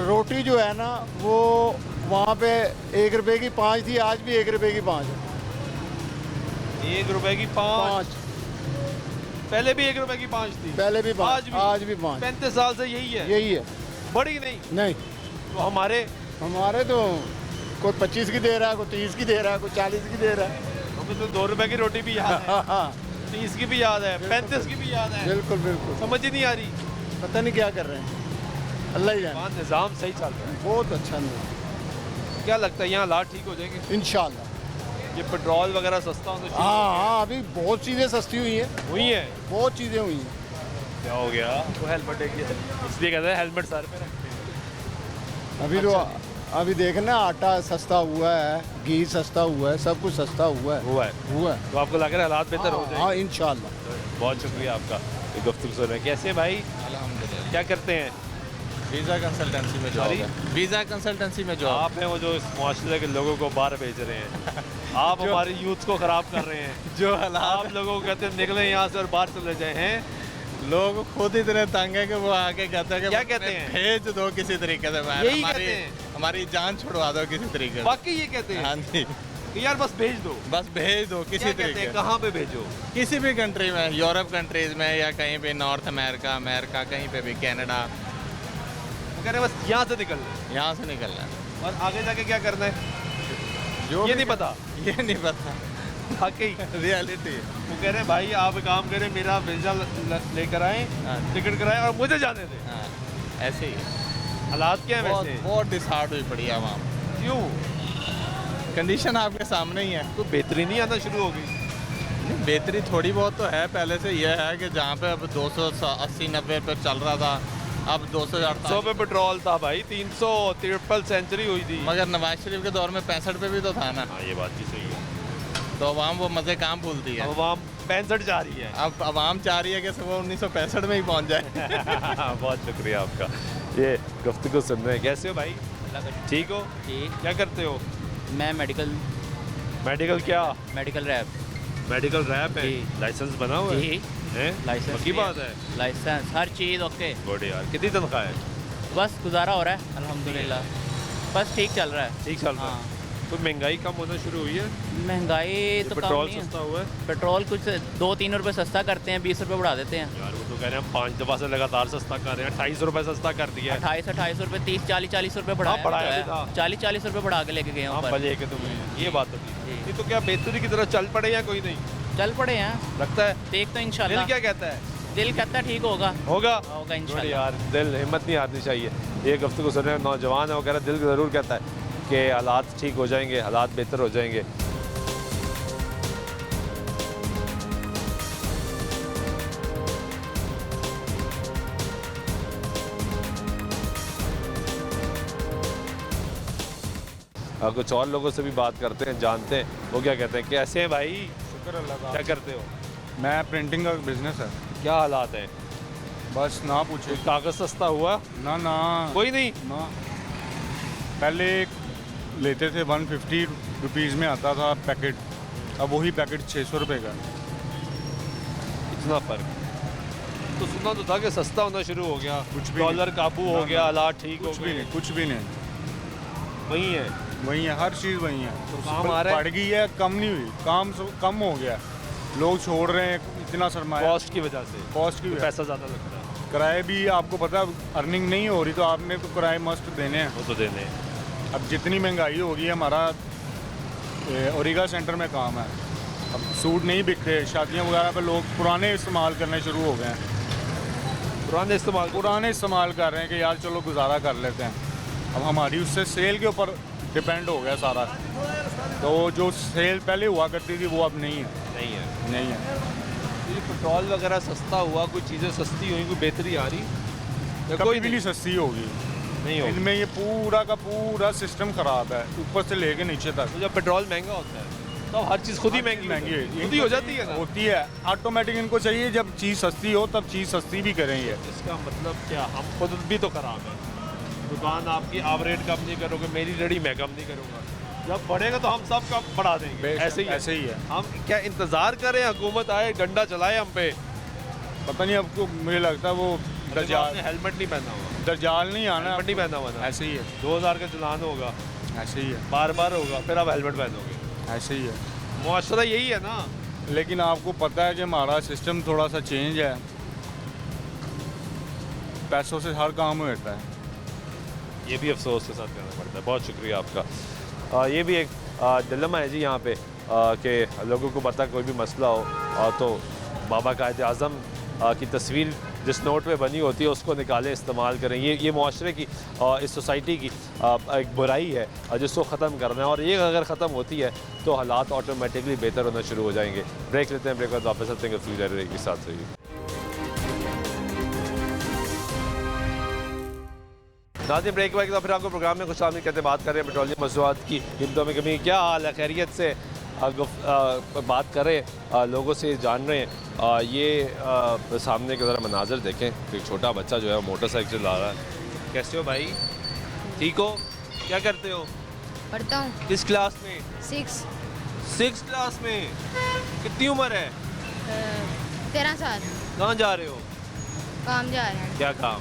रोटी जो है ना, वो वहाँ पे 1 रुपए की 5 थी, आज भी 1 रुपए की 5 है। 1 रुपए की 5। पहले भी 1 रुपए की 5 थी। पहले भी 5, आज भी 5। 35 साल से यही है। यही है, बड़ी नहीं। नहीं तो हमारे तो कोई 25 की दे रहा है, कोई 30 की दे रहा है, कोई 40 की दे रहा है। हमें तो 2 रुपए की रोटी भी याद है, 30 की भी याद है, 35 की भी याद है। बिल्कुल बिल्कुल, समझ ही नहीं आ रही। पता नहीं क्या कर रहे हैं, अल्लाह ही जाने। वहाँ निज़ाम सही चल रहा है। बहुत अच्छा नहीं, क्या लगता है यहाँ हालात ठीक हो जाएंगे? इंशाल्लाह। ये पेट्रोल वगैरह सस्ता होना चाहिए। हाँ, अभी बहुत चीज़ें सस्ती हुई हैं, हुई है। बहुत चीज़ें हुई हैं। क्या हो गया? वो हेलमेट इसलिए कहते हैं हेलमेट सर पे रखते हैं। अभी तो अभी देखना, आटा सस्ता हुआ है, घी सस्ता हुआ है, सब कुछ सस्ता हुआ है। तो आपको लग रहा है हालात बेहतर हो जाएंगे? हाँ, इंशाल्लाह। बहुत शुक्रिया आपका, ये गुफ्तगू सुन रहे हैं। कैसे हैं भाई? अल्हम्दुलिल्लाह। क्या करते हैं? वीज़ा कंसल्टेंसी में जॉब है। वीज़ा कंसल्टेंसी में जॉब। आप हैं वो जो इस माशरे के लोगों को बाहर भेज रहे हैं। आप हमारी यूथ को ख़राब कर रहे हैं। जो हालात आप लोगों को कहते हैं निकलें यहाँ से और बाहर चले जाए हैं। लोग खुद इतने तंग है कि वो आके कहते हैं कि क्या कहते हैं? भेज दो किसी तरीके से बाहर, यही कहते हैं। हमारी जान छुड़वा दो किसी तरीके से। बाकी ये कहते हैं हाँ जी, कि यार बस भेज दो। बस भेज दो किसी क्या कहते तरीके हैं? से। कहाँ पे भेजो? किसी भी कंट्री में, यूरोप कंट्रीज में या कहीं पे नॉर्थ अमेरिका, कहीं पे भी, कनाडा, वो कह रहे हैं बस यहाँ से निकलना है। यहाँ से निकलना है। और आगे जाके क्या करना है जो ये भी- नहीं पता। ये नहीं पता, वाकई रियलिटी। वो कह रहे हैं भाई आप एक काम करें, मेरा वीज़ा लेकर आए, हाँ। टिकट कराएं और मुझे जाने दें। हाँ, ऐसे ही है। हालात क्या है बहुत वैसे? बहुत डिसहार्ड हुई पड़ी है वहाँ। क्यों? कंडीशन आपके सामने ही है। तो बेहतरी नहीं आना शुरू हो गई? बेहतरी थोड़ी बहुत तो है, पहले से यह है कि जहाँ पे अब 280-90 पे चल रहा था, अब 200 100 पे पेट्रोल था भाई, 300 ट्रिपल सेंचुरी हुई थी। मगर नवाज शरीफ के दौर में 65 पे भी तो था ना। हाँ, ये बात भी सही है। तो अवाम वो मज़े काम भूलती है। अब वहाँ 65 जा रही है। अब अवाम चाह रही है कि वो 1965 में ही पहुँच जाए। बहुत शुक्रिया आपका, ये गुफ्तगू सुन रहे हैं। कैसे हो भाई? ठीक हो? ठीक। क्या करते हो? मैं medical medical rap. Medical rap है। जी। लाइसेंस बना हुआ है? जी। हैं? लाइसेंस पक्की भी बात है। लाइसेंस हर चीज़ ओके। गुड यार। कितनी तनख्वाह है? बस गुजारा हो रहा है अल्हम्दुलिल्लाह, बस ठीक चल रहा है। ठीक चल रहा है। हाँ। तो महंगाई कम होना शुरू हुई है? महंगाई तो कम पेट्रोल नहीं है। सस्ता हुआ है? पेट्रोल कुछ 2-3 रुपए सस्ता करते हैं, 20 रुपए बढ़ा देते हैं। यार वो तो कह रहे हैं हम 5 दफ़ा से लगातार सस्ता कर रहे हैं, 28 रुपये सस्ता कर दिया है। 28 रुपए, 30-40 रुपए बढ़ाया बढ़ाया भी था। 40 रुपए बढ़ा के लेके गए हैं हाँ ऊपर। भले के तुम, ये बात तो थी। ये तो क्या बेहतरी की तरफ चल पड़े या कोई नहीं? चल पड़े हैं, लगता है देख तो दिल इंशाल्लाह। क्या कहता है? दिल कहता है ठीक होगा होगा होगा Good इंशाल्लाह। यार, दिल हिम्मत नहीं हारनी चाहिए। ये गुफ्तगू सुन रहे हैं नौजवान है, वो कह रहा है दिल ज़रूर कहता है कि हालात ठीक हो जाएंगे, हालात बेहतर हो जाएंगे। कुछ और लोगों से भी बात करते हैं, जानते हैं वो क्या कहते हैं। कैसे हैं भाई? शुक्र अल्लाह का। क्या करते हो? मैं प्रिंटिंग का बिजनेस है। क्या हालात हैं? बस ना पूछे। कागज़ सस्ता हुआ? ना ना कोई नहीं ना। पहले लेते थे 150 रुपीज़ में आता था पैकेट, अब वही पैकेट 600 रुपये का। इतना फर्क तो सुना तो था कि सस्ता होना शुरू हो गया, कुछ भी डॉलर नहीं। काबू हो ना, गया, ना। हालात ठीक हो कुछ भी गए। नहीं, कुछ भी नहीं। वही है वही है, हर चीज़ वही है। तो काम आ रहा है? बढ़ गई है, कम नहीं हुई। काम कम हो गया, लोग छोड़ रहे हैं इतना सरमाया। कॉस्ट की वजह से, कॉस्ट की वजह से। पैसा ज़्यादा लगता है। किराए भी आपको पता है, अर्निंग नहीं हो रही तो आपने तो किराए मस्ट देने हैं। वो तो देने हैं। अब जितनी महंगाई होगी, हमारा ओरिगा सेंटर में काम है, अब सूट नहीं बिक रहे, शादियाँ वगैरह पे लोग पुराने इस्तेमाल करने शुरू हो गए हैं। पुराने इस्तेमाल कर रहे हैं कि यार चलो गुजारा कर लेते हैं। अब हमारी उससे सेल के ऊपर डिपेंड हो गया सारा, तो जो सेल पहले हुआ करती थी वो अब नहीं है। नहीं है। ये पेट्रोल वगैरह सस्ता हुआ, कोई चीज़ें सस्ती हुई, कोई बेहतरी आ रही? या कभी कोई भी नहीं सस्ती होगी। नहीं होगी। इनमें ये पूरा का पूरा सिस्टम खराब है, ऊपर से लेके नीचे तक। तो जब पेट्रोल महंगा होता है तो हर चीज़ खुद ही महंगी खुद ही हो जाती है ना? होती है ऑटोमेटिक। इनको चाहिए जब चीज़ सस्ती हो तब चीज़ सस्ती भी करेंगे। इसका मतलब क्या? हम खुद भी तो खराब है। दुकान आपकी आप रेट कम नहीं करोगे, मेरी रेडी मैं कम नहीं करूँगा। जब बढ़ेगा तो हम सब कम बढ़ा देंगे। ऐसे ही है। हम क्या इंतज़ार करें हुकूमत आए, डंडा चलाए हम पे? पता नहीं, आपको मुझे लगता है वो दरजाल, हेलमेट नहीं पहना हुआ, दरजाल नहीं आना, हेलमेट नहीं पहना हुआ ना। ऐसे ही है। 2000 का चलान होगा, ऐसे ही है, बार बार होगा, फिर आप हेलमेट पहनोगे। ऐसे ही है। मुआशरा यही है ना। लेकिन आपको पता है कि हमारा सिस्टम थोड़ा सा चेंज है, पैसों से हर काम होता है। ये भी अफसोस के साथ करना पड़ता है। बहुत शुक्रिया आपका। ये भी एक डिलेमा है जी यहाँ पे कि लोगों को पता कोई भी मसला हो तो बाबा कायद आज़म की तस्वीर जिस नोट पे बनी होती है उसको निकालें, इस्तेमाल करें। ये मुआशरे की इस सोसाइटी की एक बुराई है जिसको ख़त्म करना है, और ये अगर ख़त्म होती है तो हालात ऑटोमेटिकली बेहतर होना शुरू हो जाएंगे। ब्रेक लेते हैं, ब्रेक बाद वापस आते हैं फ्यूचर के साथ रहिए। नाज़रीन, ब्रेक के बाद फिर आपको प्रोग्राम में कुछ आमदनी कहते बात कर रहे हैं पेट्रोलियम मसनूआत की कीमतों में कमी। क्या हाल है? खैरियत से? बात करें, लोगों से जान रहे हैं। ये सामने के ज़रा मनाजर देखें, एक छोटा बच्चा जो है मोटरसाइकिल चला रहा है। कैसे हो भाई? ठीक हो? क्या करते हो? पढ़ता हूँ। किस क्लास में? 6 क्लास में। कितनी उम्र है? 13 साल। कहाँ जा रहे हो? काम जा रहे हैं। क्या काम?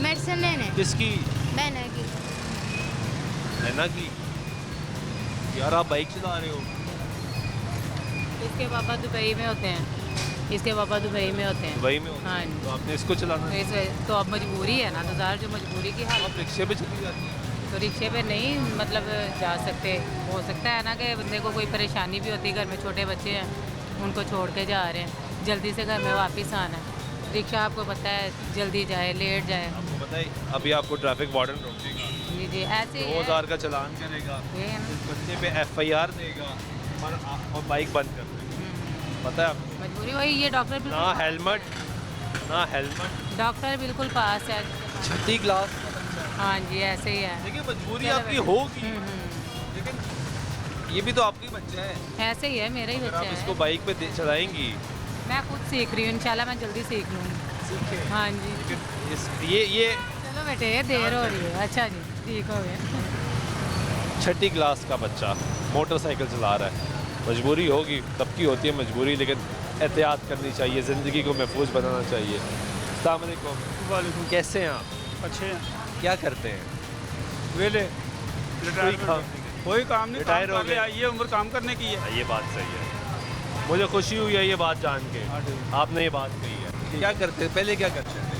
मेडिसिन लेने। किसकी? मैंने की। नैना की? यार आप बाइक चला रहे हो? इसके पापा दुबई में होते हैं। दुबई में होते हैं। दुबई में? हाँ। तो आपने इसको चलाना है? तो अब मजबूरी है ना, तो ज़्यादा जो मजबूरी की हालत। आप रिक्शे पे चली जाती हैं? तो रिक्शे पे नहीं, मतलब जा सकते। हो सकता है ना कि बंदे को कोई परेशानी भी होती है, घर में छोटे बच्चे हैं, उनको छोड़ के जा रहे हैं, जल्दी से घर में वापस आना है। रिक्शा आपको पता है जल्दी जाए, लेट जाए। आपको पता है अभी आपको ट्रैफिक वार्डन रोकेगा, जी ऐसे 2000 का चालान करेगा, इस बच्चे पे FIR देगा और बाइक बंद कर देगा। पता है आपको? मजबूरी वही। ये डॉक्टर ना हेलमेट। डॉक्टर बिल्कुल पास है। 6ठी क्लास। हाँ जी, ऐसे ही है। देखिए मजबूरी आपकी होगी, लेकिन ये भी तो आपकी बच्चा है। ऐसे ही है, मेरा ही बच्चा आप है। इसको बाइक पे चलाएंगी? मैं खुद सीख रही हूँ, इंशाल्लाह मैं जल्दी सीख लूँगी। हाँ जी। ये चलो बेटे, देर हो रही है। अच्छा जी, ठीक हो गया। 6ठी क्लास का बच्चा मोटरसाइकिल चला रहा है। मजबूरी होगी, सबकी होती है मजबूरी, लेकिन एहतियात करनी चाहिए, ज़िंदगी को महफूज बनाना चाहिए। अस्सलाम वालेकुम। वालेकुम। कैसे हैं आप? अच्छे हैं। क्या करते हैं? वेले। कोई काम नहीं, रिटायर हो गए, ये उम्र काम करने की है। ये बात सही है। मुझे खुशी हुई है ये बात जान के, आपने ये बात कही है। क्या करते पहले, क्या करते थे?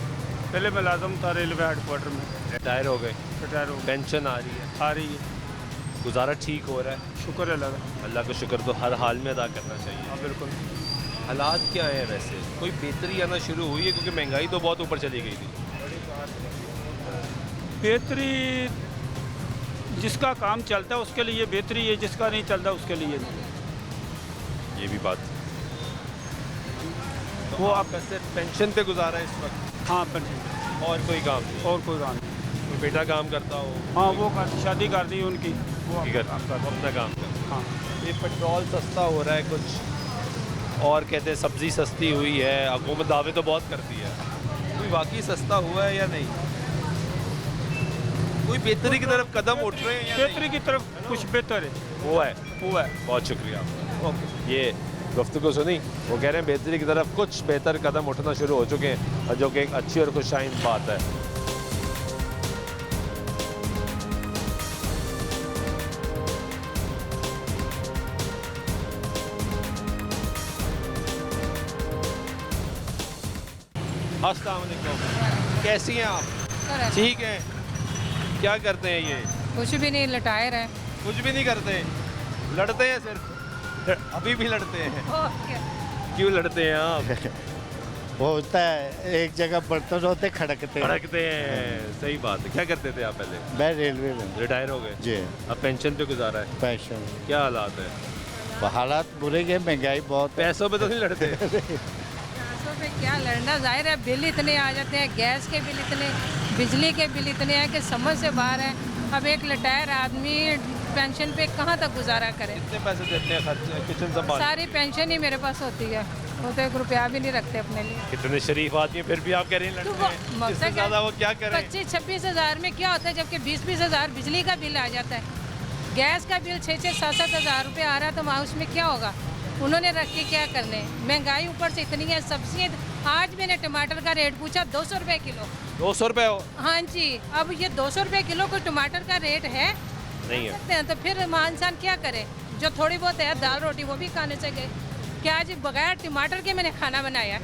पहले मुलाजम था रेलवे हेडक्वार्टर में, रिटायर हो गए, रिटायर हो गया, पेंशन आ रही है, आ रही है, गुजारा ठीक हो रहा है? शुक्र है अल्लाह का। अल्लाह का शुक्र तो हर हाल में अदा करना चाहिए। हाँ बिल्कुल। हालात क्या है वैसे, कोई बेहतरी आना शुरू हुई है? क्योंकि महंगाई तो बहुत ऊपर चली गई थी। बेहतरी जिसका काम चलता है उसके लिए बेहतरी है, जिसका नहीं चलता उसके लिए नहीं। ये भी बात, वो आप कैसे पेंशन पे गुजारा है इस वक्त? हाँ पेंशन, और कोई काम नहीं? और कोई काम नहीं। कोई बेटा काम करता हो? हाँ वो शादी कर दी उनकी, वो ठीक है, वो अपना काम करता। हाँ। ये पेट्रोल सस्ता हो रहा है कुछ, और कहते हैं सब्ज़ी सस्ती हुई है, हुकूमत दावे तो बहुत करती है, कोई वाकई सस्ता हुआ है या नहीं? कोई बेहतरी की तरफ कदम उठ रहे हैं या बेहतरी की तरफ कुछ बेहतर है, हुआ है? हुआ है। बहुत शुक्रिया। ओके, ये गुफ्तगू सुनी, वो कह रहे हैं बेहतरी की तरफ कुछ बेहतर कदम उठना शुरू हो चुके हैं, जो कि एक अच्छी और खुशाइन बात है। अस्सलाम वालेकुम, कैसी हैं आप? ठीक हैं। क्या करते हैं ये? कुछ भी नहीं, रिटायर है। कुछ भी नहीं करते, लड़ते हैं सिर्फ? अभी भी लड़ते हैं? क्यों लड़ते हैं आप? वो होता है एक जगह बर्तन होते खड़कते हैं। सही बात है। क्या करते थे आप पहले? मैं रेलवे में। रिटायर हो गए जी। अब पेंशन पे गुजारा है? पेंशन। क्या हालात है? हालात बुरे गए, महंगाई बहुत। पैसों पे तो नहीं लड़ते? पैसों पे क्या लड़ना, जाहिर है बिल इतने आ जाते हैं, गैस के बिल इतने, बिजली के बिल इतने हैं कि समझ से बाहर है। अब एक रिटायर आदमी पेंशन पे कहाँ तक गुजारा करे? कितने पैसे देते हैं खर्च किचन संभाल? सारी पेंशन ही मेरे पास होती है, वो तो 1 रुपया भी नहीं रखते अपने लिए। कितने शरीफ आदमी, फिर भी आप कह रहे हैं लड़ते हैं। इससे ज़्यादा वो क्या करें? 25-26 हज़ार में क्या होता है, जबकि 20-20 हज़ार बिजली का बिल आ जाता है, गैस का बिल 6-7 हज़ार रुपये आ रहा है, तो वहाँ उसमें क्या होगा? उन्होंने रख के क्या करने? महंगाई ऊपर से इतनी है, सब्जियाँ। आज मैंने टमाटर का रेट पूछा 200 रुपये किलो। 200 रुपये हो? हाँ जी। अब ये 200 रुपये किलो कोई टमाटर का रेट है? नहीं है। तो फिर इंसान क्या करे? जो थोड़ी बहुत है दाल रोटी वो भी खाने से गए। क्या आज बगैर टमाटर के मैंने खाना बनाया?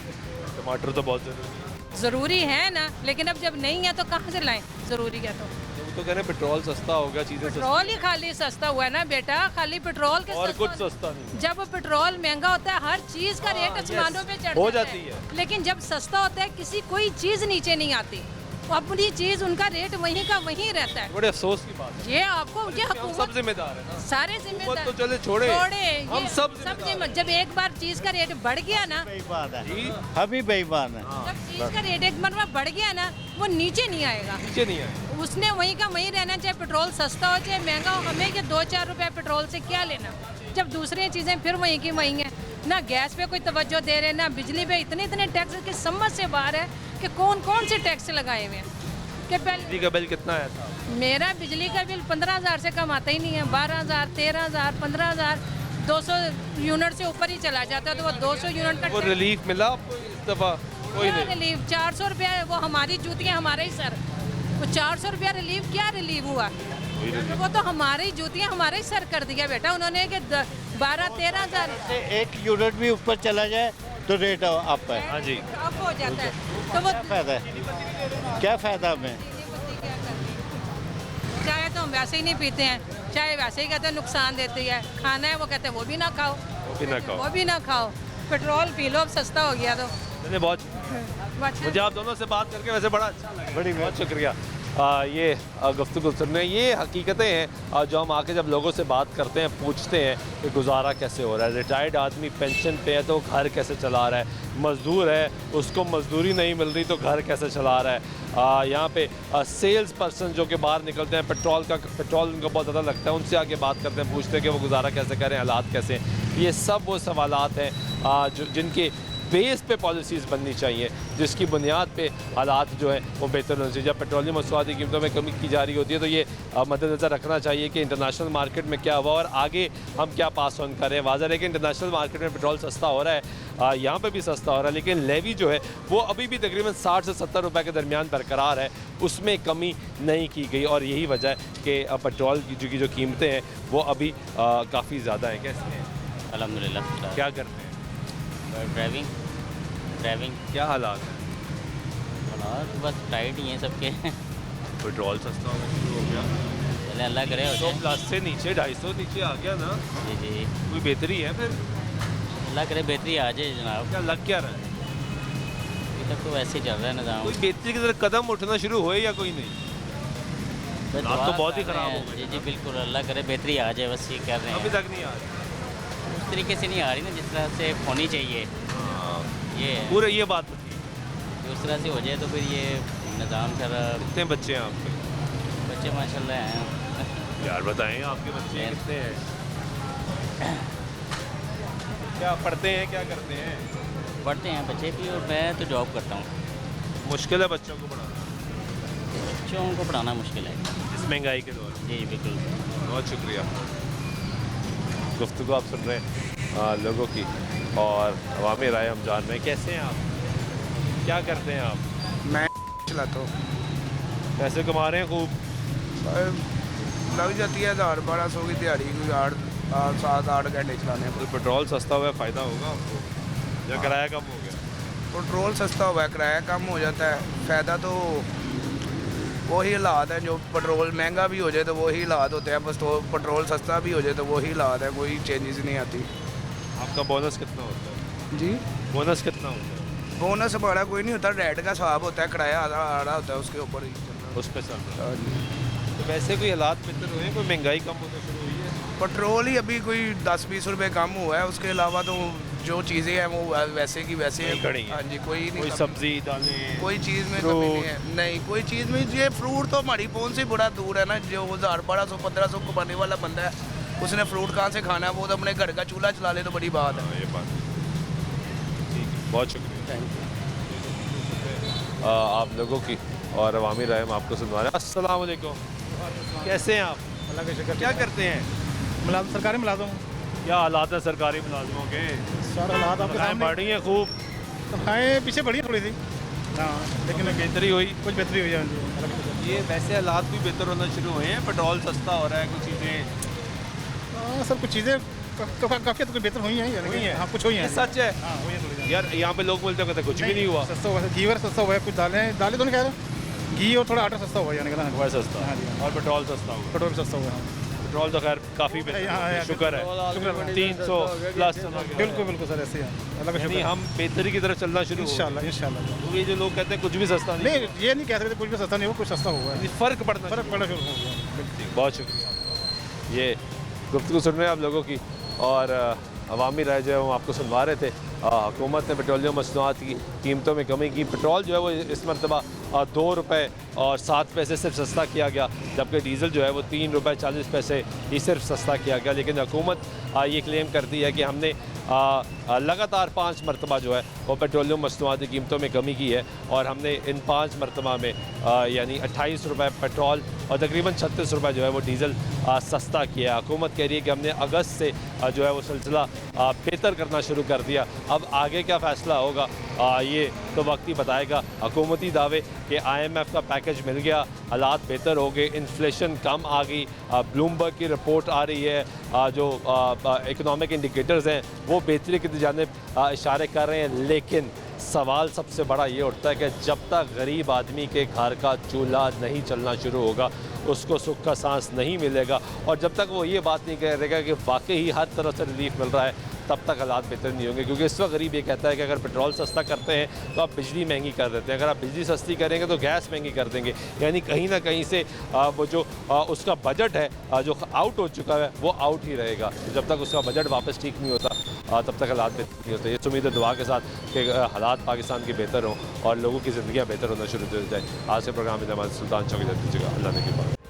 टमाटर तो बहुत ज़रूरी है। ज़रूरी है ना, लेकिन अब जब नहीं है तो कहाँ से लाएं? ज़रूरी है तो कह रहे हैं पेट्रोल सस्ता हो गया, चीज़ें पेट्रोल ही खाली सस्ता हुआ है ना बेटा, खाली पेट्रोल के और कुछ सस्ता नहीं। जब पेट्रोल महंगा होता है हर चीज का रेट आसमानों पे चढ़ हो जाती है, लेकिन जब सस्ता होता है किसी कोई चीज नीचे नहीं आती, अपनी चीज उनका रेट वहीं का वहीं रहता है। बड़े अफसोस की बात है। ये आपको ये हम सब जिम्मेदार है ना, सारे जिम्मेदार तो चले छोड़े हम सब जब एक बार चीज का रेट बढ़ गया ना, हम ही बेईमान है। जब चीज का रेट एक बार बढ़ गया ना, वो नीचे नहीं आएगा, नीचे नहीं आएगा। उसने वहीं का वहीं रहना, चाहे पेट्रोल सस्ता हो चाहे महंगा हो। हमें ये 2-4 रुपए पेट्रोल से क्या लेना, जब दूसरी चीजें फिर वहीं की वहीं हैं। ना गैस पे कोई तवज्जो दे रहे, ना बिजली पे इतने टैक्स की समझ से बाहर है कि कौन कौन से टैक्स लगाए हुए हैं। कि बिजली का बिल कितना आया था? मेरा बिजली का बिल 15,000 से कम आता ही नहीं है। 12,000, 13,000, 15,000, 200 यूनिट से ऊपर ही चला जाता है, तो वो 200 यूनिट का वो रिलीफ मिला आपको इस दफ़ा? कोई नहीं रिलीफ। 400 रुपया, वो हमारी जूतियाँ हमारे ही सर, वो 400 रुपया रिलीफ क्या रिलीफ हुआ? वो तो हमारी जूतियाँ हमारे ही सर कर दिया बेटा उन्होंने कि 12-13 हज़ार। एक यूनिट भी ऊपर चला जाए तो रेट अप है। हाँ जी, अप हो जाता है, तो वो फायदा है, क्या फ़ायदा हमें? चाय तो हम वैसे ही नहीं पीते हैं, चाय वैसे ही कहते हैं नुकसान देती है। खाना है वो कहते हैं वो भी ना खाओ, वो भी ना खाओ। पेट्रोल पी लो, अब सस्ता हो गया तो। बहुत मुझे आप दोनों से बात करके वैसे बड़ा अच्छा लगा, बहुत शुक्रिया। ये गुफ्तगू सुनने, ये हकीकतें हैं जो हम आके जब लोगों से बात करते हैं, पूछते हैं कि गुजारा कैसे हो रहा है। रिटायर्ड आदमी पेंशन पे है तो घर कैसे चला रहा है, मज़दूर है उसको मज़दूरी नहीं मिल रही तो घर कैसे चला रहा है। यहाँ पे सेल्स पर्सन जो कि बाहर निकलते हैं, पेट्रोल उनको बहुत ज़्यादा लगता है, उनसे आके बात करते हैं, पूछते हैं कि वो गुजारा कैसे करें, हालात कैसे हैं। ये सब वो सवालात हैं जो जिनके बेस पे पॉलिसीज़ बननी चाहिए जिसकी बुनियाद पे हालात जो है वो बेहतर होने चाहिए। जब पेट्रोलियम मसनूआत की कीमतों में कमी की जा रही होती है तो ये मद्देनज़र रखना चाहिए कि इंटरनेशनल मार्केट में क्या हुआ और आगे हम क्या पास ऑन करें। वाज़ह है कि इंटरनेशनल मार्केट में पेट्रोल सस्ता हो रहा है, यहाँ पर भी सस्ता हो रहा है, लेकिन लेवी जो है वो अभी भी तकरीबन 60 से 70 रुपए के दरमियान बरकरार है, उसमें कमी नहीं की गई। और यही वजह है कि पेट्रोल की जो कीमतें हैं वो अभी काफ़ी ज़्यादा हैं। कैसे हैं? अल्हम्दुलिल्लाह। क्या करते हैं? ड्राइविंग। क्या हालात हैं? हालात बस टाइट ही हैं सबके। पेट्रोल सस्ता होना शुरू हो गया, चले अल्लाह करे। 100+ से नीचे 250 नीचे आ गया ना। जी जी, कोई बेहतरी है फिर? अल्लाह करे बेहतरी आ जाए जनाब। क्या लग क्या रहा है? अभी तक तो वैसे ही चल रहा है निज़ाम। कोई बेहतरी की तरफ कदम उठना शुरू हुए या कोई नहीं? हालात तो बहुत ही ख़राब हो गए। जी जी बिल्कुल, अल्लाह करे बेहतरी आ जाए, बस ये कर रहे हैं। अभी तक नहीं आ रही उस तरीके से नहीं आ रही ना जिस तरह से होनी चाहिए। ये है पूरे ये बात बताइए, उस तरह से हो जाए तो फिर ये निज़ाम सारा। कितने बच्चे हैं आपके? बच्चे माशाल्लाह हैं यार बताएं आपके बच्चे कितने हैं? क्या पढ़ते हैं, क्या करते हैं? पढ़ते हैं बच्चे भी और मैं तो जॉब करता हूँ। मुश्किल है बच्चों को पढ़ाना? बच्चों को पढ़ाना मुश्किल है इस महंगाई के दौर में। जी बिल्कुल। बहुत शुक्रिया। गुफ्तगू आप सुन रहे हैं लोगों की और अवामी राय हम जान रहे हैं। कैसे हैं आप, क्या करते हैं आप? मैं चलाता हूँ। पैसे कमा रहे हैं खूब? लग जाती है 1000-1200 की दिहाड़ी, कोई 7-8 घंटे चलाने पर। तो पेट्रोल सस्ता हुआ है, फ़ायदा होगा आपको या किराया कम हो गया? पेट्रोल सस्ता हुआ है, किराया कम हो जाता है। फ़ायदा तो वही हालात है, जो पेट्रोल महंगा भी हो जाए तो वही हालात होते हैं, बस तो पेट्रोल सस्ता भी हो जाए तो वही हालात है, कोई चेंजेस नहीं आती। आपका बोनस कितना होता है? जी बोनस कितना होता है? बोनस हमारा कोई नहीं होता, रेट का हिसाब होता है, किराया आ रहा होता है उसके ऊपर ही। उस पर चल रहा है। तो वैसे कोई हालात बेहतर हुए, कोई महंगाई कम होना शुरू हुई है? पेट्रोल ही अभी कोई 10-20 रुपए कम हुआ है, उसके अलावा तो जो चीज़ें हैं वो वैसे की वैसे नहीं खड़ी हैं। हाँ जी, कोई नहीं, कोई सब्जी दालें, कोई चीज़ में कमी नहीं है। नहीं, कोई चीज़ में। ये फ्रूट तो हमारी पहुंच से बड़ा दूर है ना, जो 1000-1200-1500 कमाने वाला बंदा है उसने फ्रूट कहाँ से खाना है? वो तो अपने घर का चूल्हा चला ले तो बड़ी बात है। ये बात ठीक है, बहुत शुक्रिया आप लोगों की और अवामी राय हम आपको सुनवा रहे हैं। अस्सलाम वालेकुम, कैसे हैं आप? अल्लाह का शुक्र। क्या करते हैं? सरकारी मुलाजिम। क्या हालात है सरकारी मुलाजिमों के? सर हालात आपके सामने बढ़ी हैं खूब? तनख्वाहें पीछे बढ़ी है थोड़ी सी, हाँ, लेकिन बेहतरी हुई, कुछ बेहतरी हुई है। ये वैसे हालात भी बेहतर होना शुरू हुए हैं, पेट्रोल सस्ता हो रहा है, कुछ चीज़ें सर कुछ चीज़ें काफ़ी तो कुछ बेहतर हुई हैं। हाँ कुछ हुई हैं। सच है? हाँ हुई है थोड़ी। यार यहाँ पे लोग बोलते हैं कुछ भी नहीं हुआ। सस्ता हुआ है, घी वगैरह सस्ता हुआ है, कुछ दालें तो नहीं कह रहे, घी और थोड़ा आटा सस्ता हुआ है यानी कि वह सस्ता। हाँ जी। और पेट्रोल सस्ता हुआ? पेट्रोल सस्ता हुआ है। पेट्रोल तो खैर काफ़ी शुक्र है, 300+ बिल्कुल बिल्कुल सर, ऐसे ही है। अल्लाह का शुक्र। हम बेहतरी की तरफ चलना शुरू इंशाल्लाह। ये जो लोग कहते हैं कुछ भी सस्ता नहीं, ये नहीं कह सकते कुछ भी सस्ता नहीं हो, कुछ सस्ता हुआ है, फ़र्क पड़ना शुरू हो गया। बहुत शुक्रिया। ये गुफ्तगू सुन रहे हैं आप लोगों की और अवामी राय जो है वो आपको सुनवा रहे थे। हुकूमत ने पेट्रोलियम मसनूआत की कीमतों में कमी की। पेट्रोल जो है वो इस मरतबा 2 रुपये और 7 पैसे सिर्फ सस्ता किया गया, जबकि डीज़ल जो है वो 3 रुपये 40 पैसे ही सिर्फ सस्ता किया गया। लेकिन हुकूमत ये क्लेम करती है कि हमने लगातार 5 मरतबा जो है वो पेट्रोलियम मसनूआत की कीमतों में कमी की है और हमने इन 5 मरतबा में यानी 28 रुपये पेट्रोल और तकरीबन 36 रुपये जो है वो डीज़ल सस्ता किया है। हुकूमत कह रही है कि हमने अगस्त से जो है वो सिलसिला बेहतर करना शुरू कर दिया। अब आगे क्या फ़ैसला होगा ये तो वक्त ही बताएगा। हुकूमती दावे कि IMF का पैकेज मिल गया, हालात बेहतर हो गए, इन्फ्लेशन कम आ गई, ब्लूमबर्ग की रिपोर्ट आ रही है, जो इकनॉमिक इंडिकेटर्स हैं वो बेहतरी की जानिब इशारे कर रहे हैं। लेकिन सवाल सबसे बड़ा ये उठता है कि जब तक गरीब आदमी के घर का चूल्हा नहीं चलना शुरू होगा, उसको सुख का सांस नहीं मिलेगा और जब तक वो ये बात नहीं करेगा कि वाकई ही हर तरह से रिलीफ मिल रहा है, तब तक हालात बेहतर नहीं होंगे। क्योंकि इस वक्त गरीब ये कहता है कि अगर पेट्रोल सस्ता करते हैं तो आप बिजली महंगी कर देते हैं, अगर आप बिजली सस्ती करेंगे तो गैस महंगी कर देंगे। यानी कहीं ना कहीं से वो जो उसका बजट है जो आउट हो चुका है वो आउट ही रहेगा। जब तक उसका बजट वापस ठीक नहीं होता तब तक हालात बेहतर नहीं होते। ये उम्मीद है दुआ के साथ कि हालात पाकिस्तान के बेहतर हों और लोगों की ज़िंदगियाँ बेहतर होना शुरू हो जाए। आज से प्रोग्राम में हमारे सुल्तान चौकी दीजिएगा। अल्लाह ने की बात।